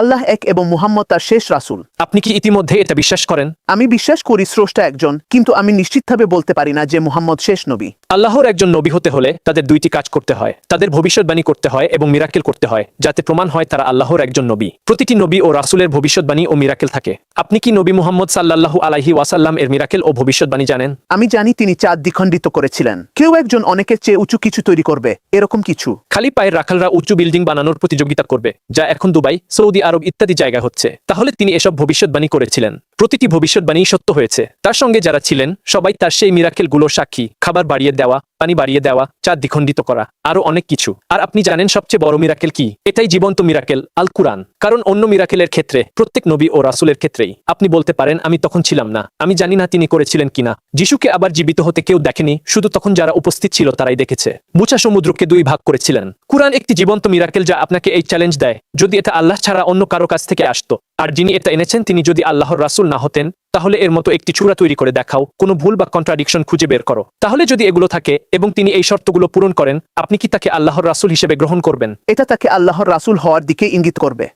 আল্লাহ এক এবং মুহাম্মদ তার শেষ রাসূল। আপনি কি ইতিমধ্যে এটা বিশ্বাস করেন? আমি বিশ্বাস করি স্রষ্টা একজন, কিন্তু আমি নিশ্চিতভাবে বলতে পারি না যে মুহাম্মদ শেষ নবী। আল্লাহর একজন নবী হতে হলে তাদের দুইটি কাজ করতে হয়, তাদের ভবিষ্যৎবাণী করতে হয় এবং মিরাকেল করতে হয়, যাতে প্রমাণ হয় তারা আল্লাহর একজন নবী। প্রতিটি নবী ও রাসূলের ভবিষ্যৎবাণী ও মিরাকেল থাকে। আপনি কি নবী মুহাম্মদ সাল্লাল্লাহু আলাইহি ওয়াসাল্লাম এর মিরাকেল ও ভবিষ্যৎবাণী জানেন? আমি জানি তিনি চাঁদ দ্বিখণ্ডিত করেছিলেন। কেউ একজন অনেকের চেয়ে উঁচু কিছু তৈরি করবে, এরকম কিছু। খালি পায়ের রাখালরা উঁচু বিল্ডিং বানানোর প্রতিযোগিতা করবে, যা এখন দুবাই, সৌদি আরব ইত্যাদি জায়গায় হচ্ছে। তাহলে তিনি এসব ভবিষ্যৎবাণী করেছিলেন। প্রতিটি ভবিষ্যৎবাণী সত্য হয়েছে। তার সঙ্গে যারা ছিলেন সবাই তার সেই মিরাকেল গুলো সাক্ষী। খাবার বাড়িয়ে দেওয়া, পানি বাড়িয়ে দেওয়া, চাঁদ দ্বিখণ্ডিত করা, আরো অনেক কিছু। আর আপনি জানেন সবচেয়ে বড় মিরাকেল কি? এটাই জীবন্ত মিরাকেল, আল কুরআন। কারণ অন্য মিরাকেলের ক্ষেত্রে, প্রত্যেক নবী ও রাসূলের ক্ষেত্রেই আপনি বলতে পারেন আমি তখন ছিলাম না, আমি জানি না তিনি করেছিলেন কিনা। যিশুকে আবার জীবিত হতে কেউ দেখেনি, শুধু তখন যারা উপস্থিত ছিল তারাই দেখেছে। মুসা সমুদ্রকে দুই ভাগ করেছিলেন। কুরআন একটি জীবন্ত মিরাকেল যা আপনাকে এই চ্যালেঞ্জ দেয়, যদি এটা আল্লাহ ছাড়া অন্য কারো কাছ থেকে আসতো, আর যিনি এটা এনেছেন তিনি যদি আল্লাহর রাসূল না হতেন, তাহলে এর মতো একটি চূড়া তৈরি করে দেখাও, কোনো ভুল বা কন্ট্রাডিকশন খুঁজে বের করো। তাহলে যদি এগুলো থাকে এবং তিনি এই শর্তগুলো পূরণ করেন, আপনি কি তাকে আল্লাহর রাসূল হিসেবে গ্রহণ করবেন? এটা তাকে আল্লাহর রাসূল হওয়ার দিকে ইঙ্গিত করবে।